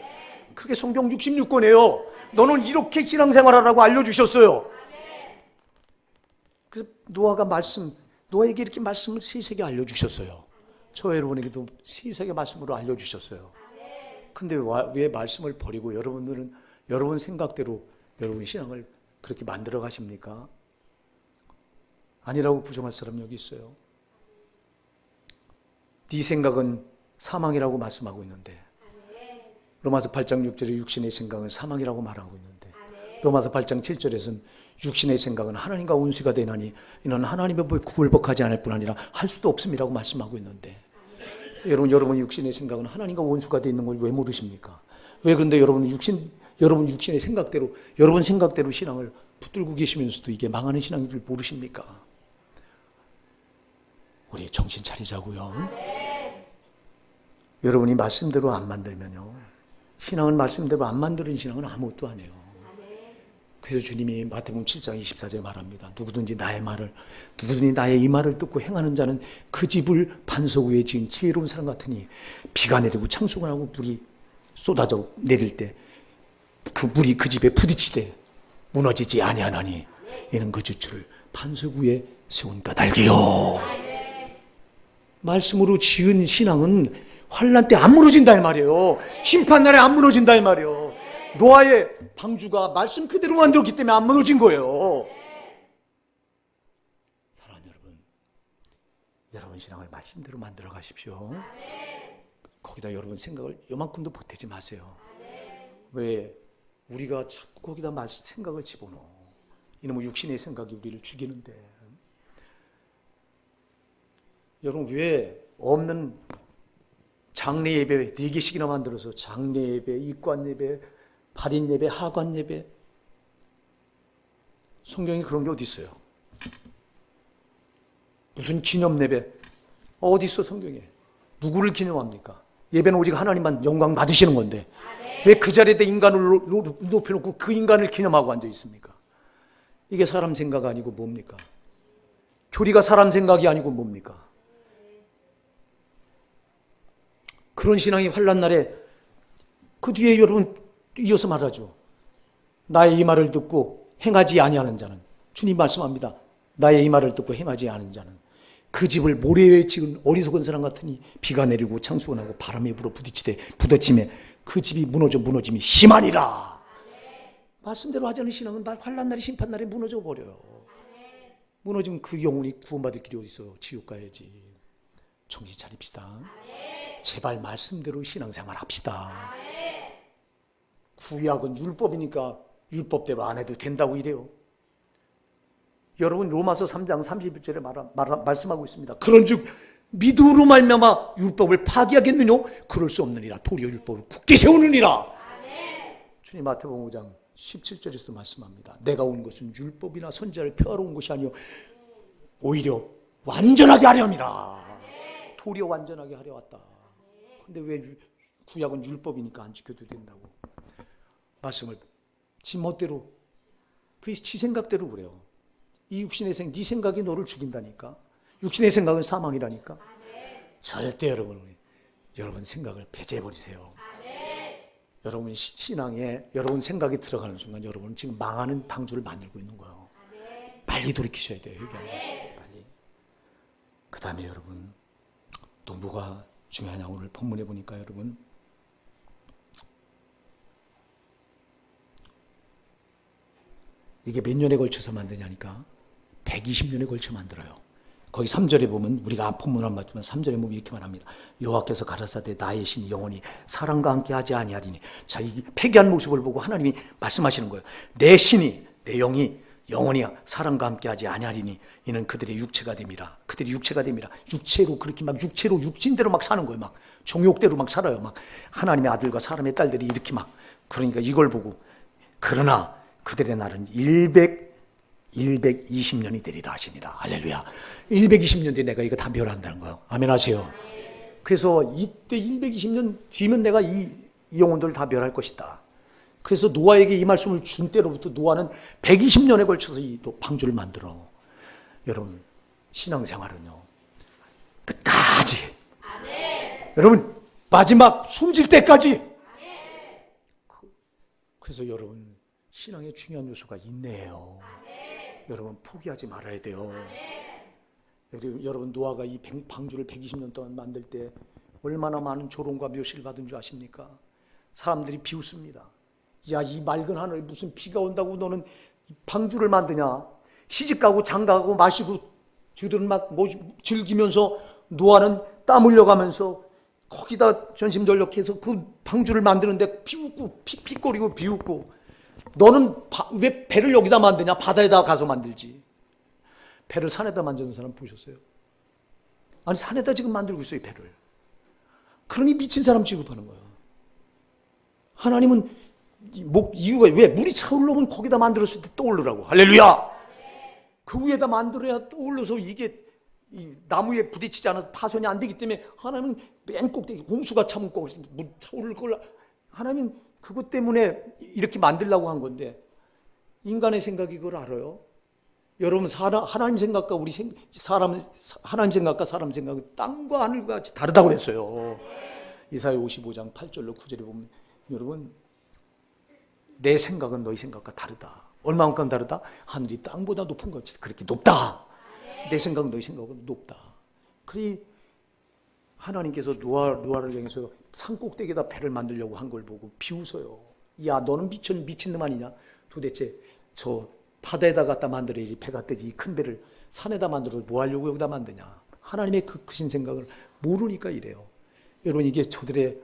그게 성경 66권이에요. 너는 이렇게 신앙생활하라고 알려주셨어요. 그래서 노아에게 이렇게 말씀을 세세하게 알려주셨어요. 저 여러분에게도 세세하게 말씀으로 알려주셨어요. 근데 왜 말씀을 버리고 여러분들은 여러분 생각대로 여러분 신앙을 그렇게 만들어 가십니까? 아니라고 부정할 사람 여기 있어요. 네 생각은 사망이라고 말씀하고 있는데, 로마서 8장 6절에 육신의 생각은 사망이라고 말하고 있는데, 로마서 8장 7절에서는 육신의 생각은 하나님과 원수가 되나니 이는 하나님의 법에 굴복하지 않을 뿐 아니라 할 수도 없음이라고 말씀하고 있는데, 여러분 육신의 생각은 하나님과 원수가 되어 있는 걸 왜 모르십니까? 왜 그런데 여러분 육신의 생각대로, 여러분 생각대로 신앙을 붙들고 계시면서도 이게 망하는 신앙인 줄 모르십니까? 우리 정신 차리자고요. 여러분이 말씀대로 안 만들면요, 신앙은 말씀대로 안 만드는 신앙은 아무것도 아니에요. 그래서 주님이 마태복음 7장 24절에 말합니다. 누구든지 나의 이 말을 듣고 행하는 자는 그 집을 반석 위에 지은 지혜로운 사람 같으니 비가 내리고 창수가 나고 물이 쏟아져 내릴 때 그 물이 그 집에 부딪히되 무너지지 아니하나니 이는 그 주추를 반석 위에 세운 까닭이요. 말씀으로 지은 신앙은 환난 때 안 무너진다 이 말이에요. 심판날에 안 무너진다 이 말이에요. 노아의 방주가 말씀 그대로 만들었기 때문에 안 무너진 거예요. 사랑하는 여러분 신앙을 말씀대로 만들어 가십시오. 거기다 여러분 생각을 요만큼도 보태지 마세요. 왜? 우리가 자꾸 거기다 생각을 집어넣어. 이놈의 육신의 생각이 우리를 죽이는데. 여러분 왜 없는 장례 예배 4개씩이나 만들어서 장례 예배, 입관 예배, 발인 예배, 하관 예배, 성경에 그런 게 어디 있어요? 무슨 기념 예배? 어디 있어 성경에? 누구를 기념합니까? 예배는 오직 하나님만 영광 받으시는 건데 왜 그 자리에 인간을 높여놓고 그 인간을 기념하고 앉아 있습니까? 이게 사람 생각 아니고 뭡니까? 교리가 사람 생각이 아니고 뭡니까? 그런 신앙이 환난 날에 그 뒤에 여러분 이어서 말하죠. 나의 이 말을 듣고 행하지 아니하는 자는, 주님 말씀합니다. 나의 이 말을 듣고 행하지 않은 자는 그 집을 모래에 지은 어리석은 사람 같으니 비가 내리고 창수가 나고 바람에 불어 부딪히매 그 집이 무너짐이 심하니라. 말씀대로 하지 않은 신앙은 환난 날에 심판 날에 무너져 버려요. 무너지면 그 영혼이 구원받을 길이 어디 있어요? 지옥 가야지. 정신 차립시다. 제발 말씀대로 신앙생활 합시다. 구약은 율법이니까 율법대로 안 해도 된다고 이래요. 여러분 로마서 3장 31절에 말씀하고 있습니다. 그런즉 믿음으로 말미암아 율법을 파기하겠느냐? 그럴 수 없느니라. 도리어 율법을 굳게 세우느니라. 주님 마태복음 5장 17절에서도 말씀합니다. 내가 온 것은 율법이나 선지자를 펴하러 온 것이 아니요 오히려 완전하게 하려 함이라. 도리어 완전하게 하려 왔다. 근데 왜 구약은 율법이니까 안 지켜도 된다고 말씀을 지 멋대로 지 생각대로 그래요. 이 육신의 네 생각이 너를 죽인다니까. 육신의 생각은 사망이라니까. 절대 여러분 생각을 폐지해버리세요. 여러분 신앙에 여러분 생각이 들어가는 순간 여러분은 지금 망하는 방주를 만들고 있는 거예요. 빨리 돌이키셔야 돼요. 빨리. 그 다음에 여러분 또 뭐가 중요하냐. 오늘 본문에 보니까 여러분 이게 몇 년에 걸쳐서 만드냐니까 120년에 걸쳐 만들어요. 거기 3절에 보면 우리가 본문을 안 봤지만 3절에 보면 이렇게 말합니다. 여호와께서 가라사대 나의 신이 영원히 사람과 함께 하지 아니하리니. 자, 이 폐기한 모습을 보고 하나님이 말씀하시는 거예요. 내 신이 내 영이 영원히 사람과 함께 하지 아니하리니 이는 그들의 육체가 됨이라. 그들이 육체가 됨이라. 육체로 그렇게 막 육체로 육신대로 막 사는 거예요. 막 정욕대로 막 살아요. 막 하나님의 아들과 사람의 딸들이 이렇게 막. 그러니까 이걸 보고 그러나 그들의 날은 120년이 되리라 하십니다. 할렐루야. 120년 뒤에 내가 이거 다 멸한다는 거예요. 아멘 하세요. 그래서 이때 120년 뒤면 내가 이 영혼들을 다 멸할 것이다. 그래서 노아에게 이 말씀을 준 때로부터 노아는 120년에 걸쳐서 이 방주를 만들어. 여러분 신앙생활은요 끝까지. 아멘. 여러분 마지막 숨질 때까지. 아멘. 그래서 여러분 신앙에 중요한 요소가 인내예요. 여러분 포기하지 말아야 돼요. 여러분 노아가 이 방주를 120년 동안 만들 때 얼마나 많은 조롱과 묘시를 받은 줄 아십니까? 사람들이 비웃습니다. 야, 이 맑은 하늘에 무슨 비가 온다고 너는 방주를 만드냐? 시집가고 장가가고 마시고 저들은 막 즐기면서 노아는 땀 흘려가면서 거기다 전심전력해서 그 방주를 만드는데 비웃고 픽픽거리고 비웃고, 너는 왜 배를 여기다 만드냐? 바다에다 가서 만들지. 배를 산에다 만드는 사람 보셨어요? 아니, 산에다 지금 만들고 있어요, 배를. 그러니 미친 사람 취급하는 거야. 하나님은 이유가 왜? 물이 차오르면 거기다 만들었을 때 떠오르라고. 할렐루야. 그 위에다 만들어야 떠올라서 이게 이 나무에 부딪히지 않아서 파손이 안 되기 때문에 하나님은 맨 꼭대기, 홍수가 차면 꼭 물 차오를 걸, 하나님은 그것 때문에 이렇게 만들려고 한 건데, 인간의 생각이 그걸 알아요? 여러분, 하나님 생각과 하나님 생각과 사람 생각은 땅과 하늘과 같이 다르다고 그랬어요. 이사야 55장 8절로 9절에 보면, 여러분, 내 생각은 너희 생각과 다르다. 얼마만큼 다르다? 하늘이 땅보다 높은 것 그렇게 높다. 내 생각은 너희 생각은 높다. 그러니 하나님께서 노아를 향해서 산 꼭대기에다 배를 만들려고 한 걸 보고 비웃어요. 야, 너는 미친 놈 아니냐? 도대체 저 바다에다 갖다 만들어야지 배가 뜨지. 이 큰 배를 산에다 만들어서 뭐 하려고 여기다 만드냐? 하나님의 그 크신 생각을 모르니까 이래요. 여러분, 이게 저들의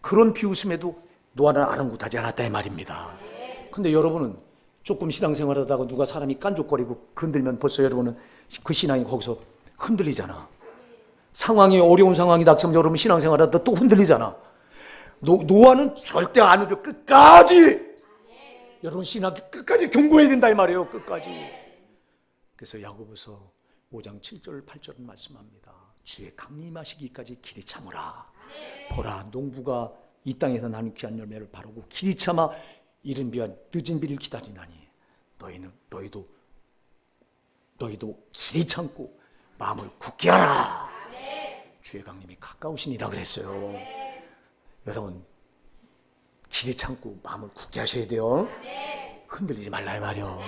그런 비웃음에도 노아는 아랑곳하지 않았다 이 말입니다. 근데 여러분은 조금 신앙생활하다가 누가 사람이 깐족거리고 건들면 벌써 여러분은 그 신앙이 거기서 흔들리잖아. 상황이 어려운 상황이 닥치면 여러분 신앙생활하다 또 흔들리잖아. 노아는 절대 안 흔들려. 끝까지. 여러분 신앙 끝까지 경고해야 된다 이 말이에요. 끝까지. 그래서 야고보서 5장 7절 8절은 말씀합니다. 주의 강림하시기까지 길이 참으라. 보라, 농부가 이 땅에서 나는 귀한 열매를 바르고 길이 참아 이른 비와 늦은 비를 기다리나니 너희도 길이 참고 마음을 굳게 하라. 주의 강림이 가까우시니라 그랬어요. 여러분, 길이 참고 마음을 굳게 하셔야 돼요. 흔들리지 말라 이 말이요.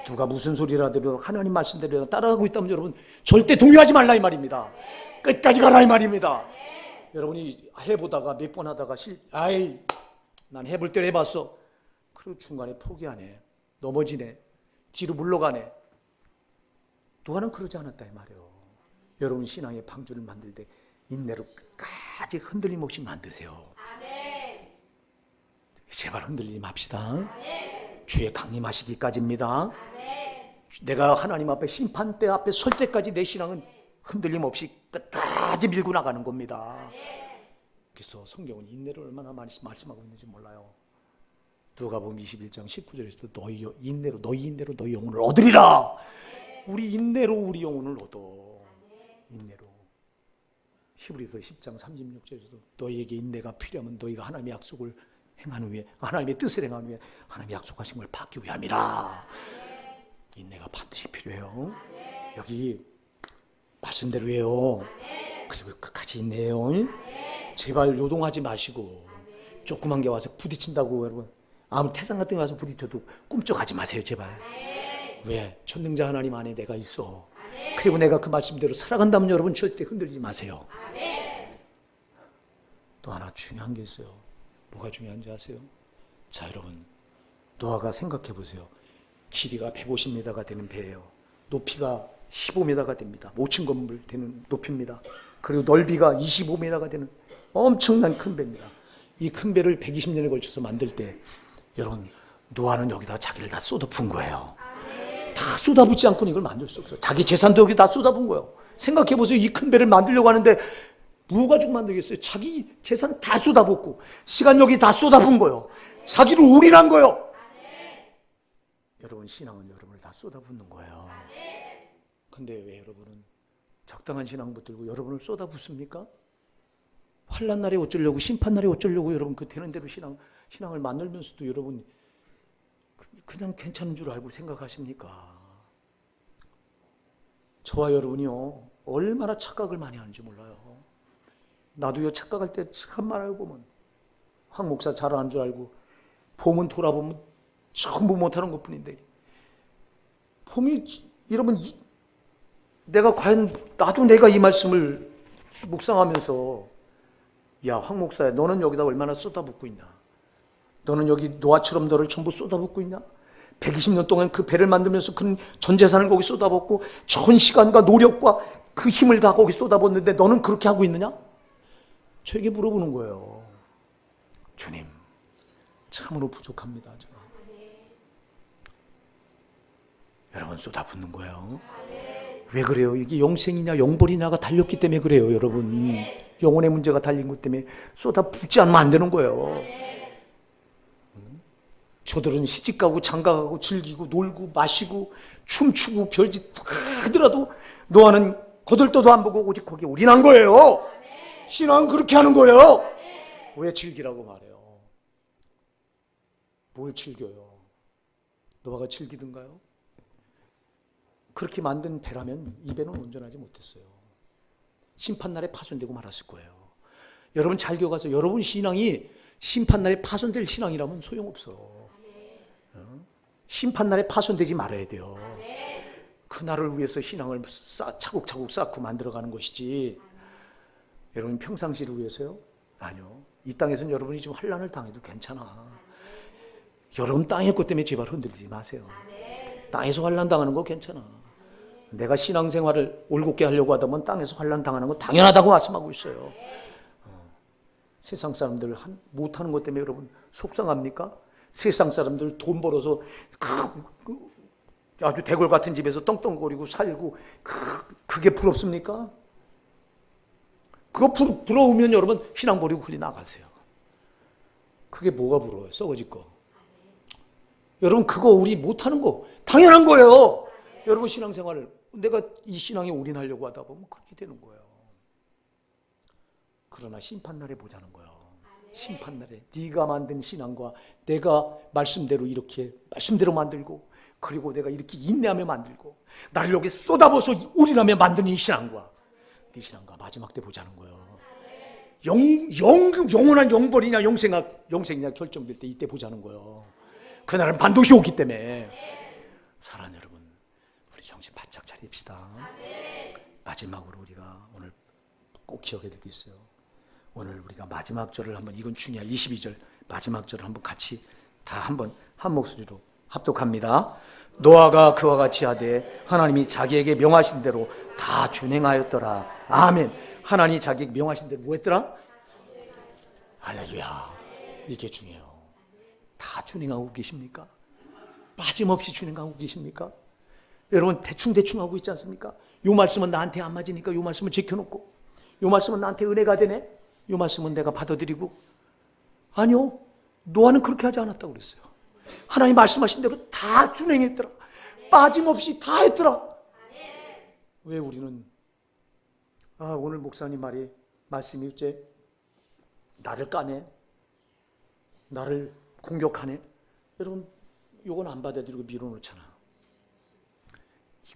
누가 무슨 소리를 하더라도 하나님 말씀대로 따라가고 있다면 여러분 절대 동요하지 말라 이 말입니다. 끝까지 가라 이 말입니다. 여러분이 해보다가 몇 번 하다가 난 해볼 대로 해봤어. 그리고 중간에 포기하네. 넘어지네. 뒤로 물러가네. 누가는 그러지 않았다 이 말이에요. 여러분 신앙의 방주를 만들 때 인내로 끝까지 흔들림 없이 만드세요. 제발 흔들리지 맙시다. 주의 강림하시기까지입니다. 내가 하나님 앞에 심판대 앞에 설 때까지 내 신앙은 흔들림 없이 끝까지 밀고 나가는 겁니다. 그래서 성경은 인내를 얼마나 많이 말씀하고 있는지 몰라요. 누가복음 21장 19절에서도 너희 인내로 너희 영혼을 얻으리라. 우리 인내로 우리 영혼을 얻어. 인내로. 히브리서 10장 36절에서도 너희에게 인내가 필요하면 너희가 하나님의 약속을 행한 후에 하나님의 뜻을 행한 후에 하나님의 약속하신 걸 받기 위함이라. 인내가 반드시 필요해요. 여기 말씀대로 해요. 그리고 끝까지 인내해요. 제발 요동하지 마시고 조그만 게 와서 부딪힌다고 여러분 아무 태산 같은 데 와서 부딪혀도 꿈쩍하지 마세요. 제발. 왜? 전능자 하나님 안에 내가 있어. 그리고 내가 그 말씀대로 살아간다면 여러분 절대 흔들리지 마세요. 또 하나 중요한 게 있어요. 뭐가 중요한지 아세요? 자, 여러분 노아가 생각해 보세요. 길이가 150m가 되는 배예요. 높이가 15m가 됩니다. 5층 건물 되는 높이입니다. 그리고 넓이가 25m가 되는 엄청난 큰 배입니다. 이 큰 배를 120년에 걸쳐서 만들 때 여러분 노아는 여기다 자기를 다 쏟아부은 거예요. 다 쏟아붓지 않고는 이걸 만들 수 없어요. 자기 재산도 여기 다 쏟아부은 거예요. 생각해 보세요. 이 큰 배를 만들려고 하는데 뭐 가지고 만들겠어요? 자기 재산 다 쏟아붓고 시간 여기 다 쏟아부은 거예요. 자기를 올인한 거예요. 여러분 신앙은 여러분을 다 쏟아붓는 거예요. 근데 왜 여러분은 적당한 신앙 붙들고 여러분을 쏟아붓습니까? 환난 날에 어쩌려고 심판 날에 어쩌려고 여러분 그 되는 대로 신앙을 만들면서도 여러분 그냥 괜찮은 줄 알고 생각하십니까? 저와 여러분이요 얼마나 착각을 많이 하는지 몰라요. 나도요 착각할 때 참 많아요. 보면 황 목사 잘하는 줄 알고 보면 돌아보면 전부 못하는 것뿐인데 봄이 이러면 내가 과연 나도 내가 이 말씀을 묵상하면서 야 황 목사야 너는 여기다 얼마나 쏟아붓고 있냐. 너는 여기 노아처럼 너를 전부 쏟아붓고 있냐? 120년 동안 그 배를 만들면서 그 전 재산을 거기 쏟아붓고 전 시간과 노력과 그 힘을 다 거기 쏟아붓는데 너는 그렇게 하고 있느냐? 저에게 물어보는 거예요. 주님, 참으로 부족합니다. 제가. 여러분 쏟아붓는 거예요. 왜 그래요? 이게 영생이냐 영벌이냐가 달렸기 때문에 그래요. 여러분 영혼의 문제가 달린 것 때문에 쏟아붓지 않으면 안 되는 거예요. 저들은 시집가고 장가가고 즐기고 놀고 마시고 춤추고 별짓 다 하더라도 노아는 거들떠도 안 보고 오직 거기에 올인한 거예요. 신앙은 그렇게 하는 거예요. 왜 즐기라고 말해요? 뭘 즐겨요? 노아가 즐기든가요? 그렇게 만든 배라면 이 배는 온전하지 못했어요. 심판날에 파손되고 말았을 거예요. 여러분 잘 기억하세요. 여러분 신앙이 심판날에 파손될 신앙이라면 소용없어. 심판날에 파손되지 말아야 돼요. 그날을 위해서 신앙을 차곡차곡 쌓고 만들어가는 것이지. 여러분 평상시를 위해서요? 아니요. 이 땅에서는 여러분이 지금 환난을 당해도 괜찮아. 여러분 땅의 것 때문에 제발 흔들리지 마세요. 땅에서 환난 당하는 거 괜찮아. 내가 신앙생활을 올곧게 하려고 하다 보면 땅에서 환난 당하는 거 당연하다고 말씀하고 있어요. 세상 사람들 못하는 것 때문에 여러분 속상합니까? 세상 사람들 돈 벌어서 아주 대골 같은 집에서 떵떵거리고 살고 그게 부럽습니까? 그거 부러우면 여러분 신앙 버리고 흘리 나가세요. 그게 뭐가 부러워요? 썩어질 거. 여러분 그거 우리 못하는 거 당연한 거예요. 여러분 신앙생활을 내가 이 신앙에 올인하려고 하다 보면 그렇게 되는 거예요. 그러나 심판날에 보자는 거예요. 심판날에 네가 만든 신앙과 내가 말씀대로 이렇게 말씀대로 만들고 그리고 내가 이렇게 인내하며 만들고 나를 여기 쏟아부어서 올인하며 만든 이 신앙과 네 신앙과 마지막 때 보자는 거예요. 영원한 영벌이냐 영생이냐 결정될 때 이때 보자는 거예요. 그날은 반드시 오기 때문에 사랑하는 여러분 우리 정신 바짝 차립시다. 마지막으로 우리가 오늘 꼭 기억해야 될 게 있어요. 오늘 우리가 마지막 절을 한번 이건 중요한 22절 마지막 절을 한번 같이 다 한번 한 목소리로 합독합니다. 노아가 그와 같이 하되 하나님이 자기에게 명하신 대로 다 준행하였더라. 아멘. 하나님이 자기에게 명하신 대로 뭐 했더라? 할렐루야. 이게 중요해요. 다 준행하고 계십니까? 빠짐없이 준행하고 계십니까? 여러분 대충 하고 있지 않습니까? 요 말씀은 나한테 안 맞으니까 요 말씀을 제껴놓고 요 말씀은 나한테 은혜가 되네? 요 말씀은 내가 받아들이고 아니요. 노아는 그렇게 하지 않았다고 그랬어요. 하나님 말씀하신 대로 다 준행했더라. 빠짐없이 다 했더라. 왜 우리는 오늘 목사님 말씀이 이제 나를 까네? 나를 공격하네? 여러분 요건 안 받아들이고 밀어놓잖아.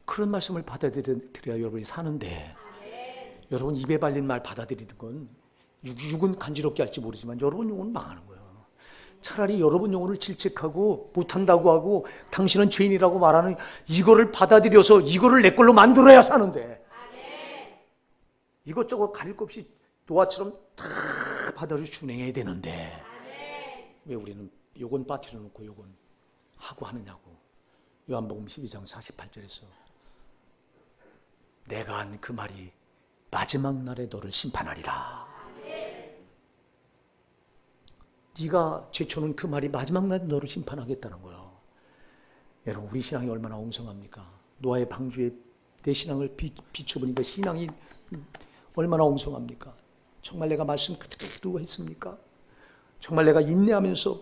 그런 말씀을 받아들여야 여러분이 사는데 여러분 입에 발린 말 받아들이는 건 육은 간지럽게 할지 모르지만 여러분 영혼은 망하는 거예요. 차라리 여러분 영혼을 질책하고 못한다고 하고 당신은 죄인이라고 말하는 이거를 받아들여서 이거를 내 걸로 만들어야 사는데 이것저것 가릴 것 없이 노아처럼 다 받아들여 준행해야 되는데 왜 우리는 요건 빠뜨려 놓고 요건 하고 하느냐고. 요한복음 12장 48절에서 내가 한 그 말이 마지막 날에 너를 심판하리라. 네가 제쳐놓은 그 말이 마지막 날에 너를 심판하겠다는 거예요. 여러분 우리 신앙이 얼마나 엉성합니까? 노아의 방주에 내 신앙을 비춰보니까 신앙이 얼마나 엉성합니까? 정말 내가 말씀 그대로 했습니까? 정말 내가 인내하면서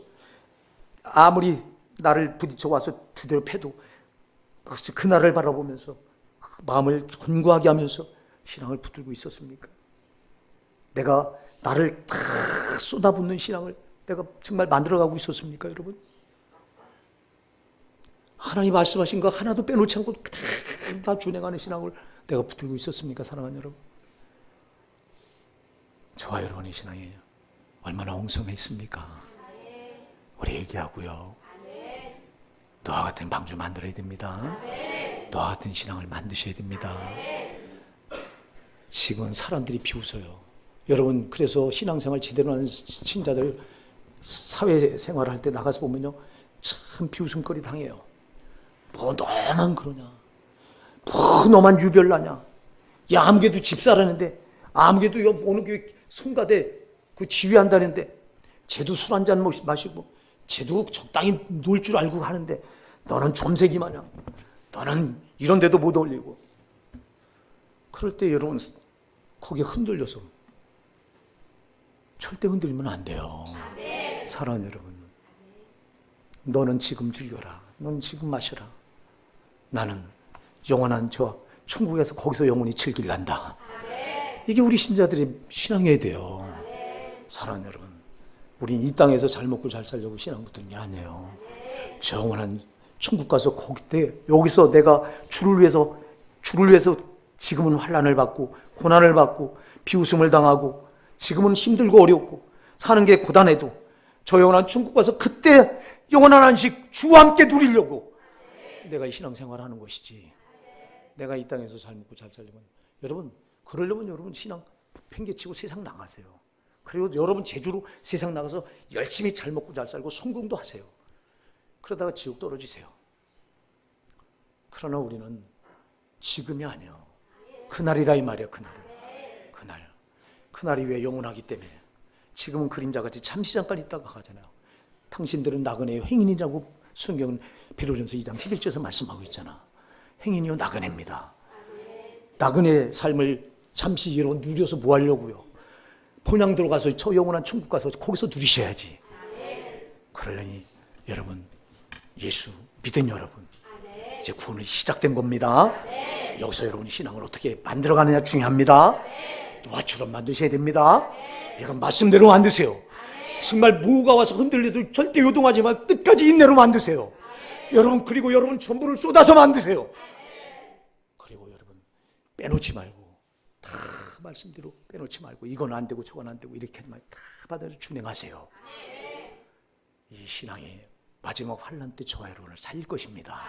아무리 나를 부딪혀 와서 두드려 패도 그날을 바라보면서 마음을 견고하게 하면서 신앙을 붙들고 있었습니까? 내가 나를 다 쏟아붓는 신앙을 내가 정말 만들어가고 있었습니까, 여러분? 하나님 말씀하신 거 하나도 빼놓지 않고 다 준행하는 신앙을 내가 붙들고 있었습니까, 사랑하는 여러분? 저와 여러분의 신앙이 얼마나 엉성했습니까? 우리 얘기하고요. 노아 같은 방주 만들어야 됩니다. 노아 같은 신앙을 만드셔야 됩니다. 지금은 사람들이 비웃어요. 여러분 그래서 신앙생활 제대로 하는 신자들 사회생활을 할 때 나가서 보면요, 참 비웃음거리 당해요. 뭐 너만 그러냐, 뭐 너만 유별나냐. 야, 아무개도 집사라는데, 아무개도 어느 교회 성가대 그 지휘한다는데, 쟤도 술 한잔 마시고, 쟤도 적당히 놀 줄 알고 하는데, 너는 좀새기 마냥, 너는 이런 데도 못 어울리고. 그럴 때 여러분, 거기에 흔들려서 절대 흔들리면 안 돼요. 사랑하는 여러분, 너는 지금 즐겨라. 너는 지금 마셔라. 나는 영원한 저 천국에서 거기서 영원히 즐길란다. 이게 우리 신자들의 신앙이어야 돼요. 사랑하는 여러분, 우린 이 땅에서 잘 먹고 잘 살려고 신앙 붙드는 게 아니에요. 저 영원한 천국 가서 여기서 내가 주를 위해서 지금은 환난을 받고 고난을 받고 비웃음을 당하고 지금은 힘들고 어렵고 사는 게 고단해도 저 영원한 천국 가서 그때 영원한 안식 주와 함께 누리려고 내가 이 신앙생활을 하는 것이지. 내가 이 땅에서 잘 먹고 잘 살려면, 여러분 그러려면 여러분 신앙 팽개치고 세상 나가세요. 그리고 여러분 제주로 세상 나가서 열심히 잘 먹고 잘 살고 성공도 하세요. 그러다가 지옥 떨어지세요. 그러나 우리는 지금이 아니에요. 그날이라 이 말이야. 그날이 왜 영원하기 때문에. 지금은 그림자같이 잠시 잠깐 있다가 가잖아요. 당신들은 나그네의 행인이라고 성경은 베드로전서 2장 11절에서 말씀하고 있잖아. 행인이요 나그네입니다. 나그네 삶을 잠시 여러분 누려서 뭐 하려고요? 본향 들어가서 저 영원한 천국 가서 거기서 누리셔야지. 그러려니 여러분, 예수 믿은 여러분, 이제 구원이 시작된 겁니다. 여기서 여러분이 신앙을 어떻게 만들어가느냐 중요합니다. 노아처럼 만드셔야 됩니다. 여러분 말씀대로 만드세요. 정말 무가 와서 흔들려도 절대 요동하지 말고 끝까지 인내로 만드세요. 여러분, 그리고 여러분 전부를 쏟아서 만드세요. 그리고 여러분 빼놓지 말고, 다 말씀대로 빼놓지 말고, 이건 안 되고 저건 안 되고 이렇게 하지 말고 다 받아서 준행하세요. 이 신앙이 마지막 환난 때 저와 여러분을 살릴 것입니다.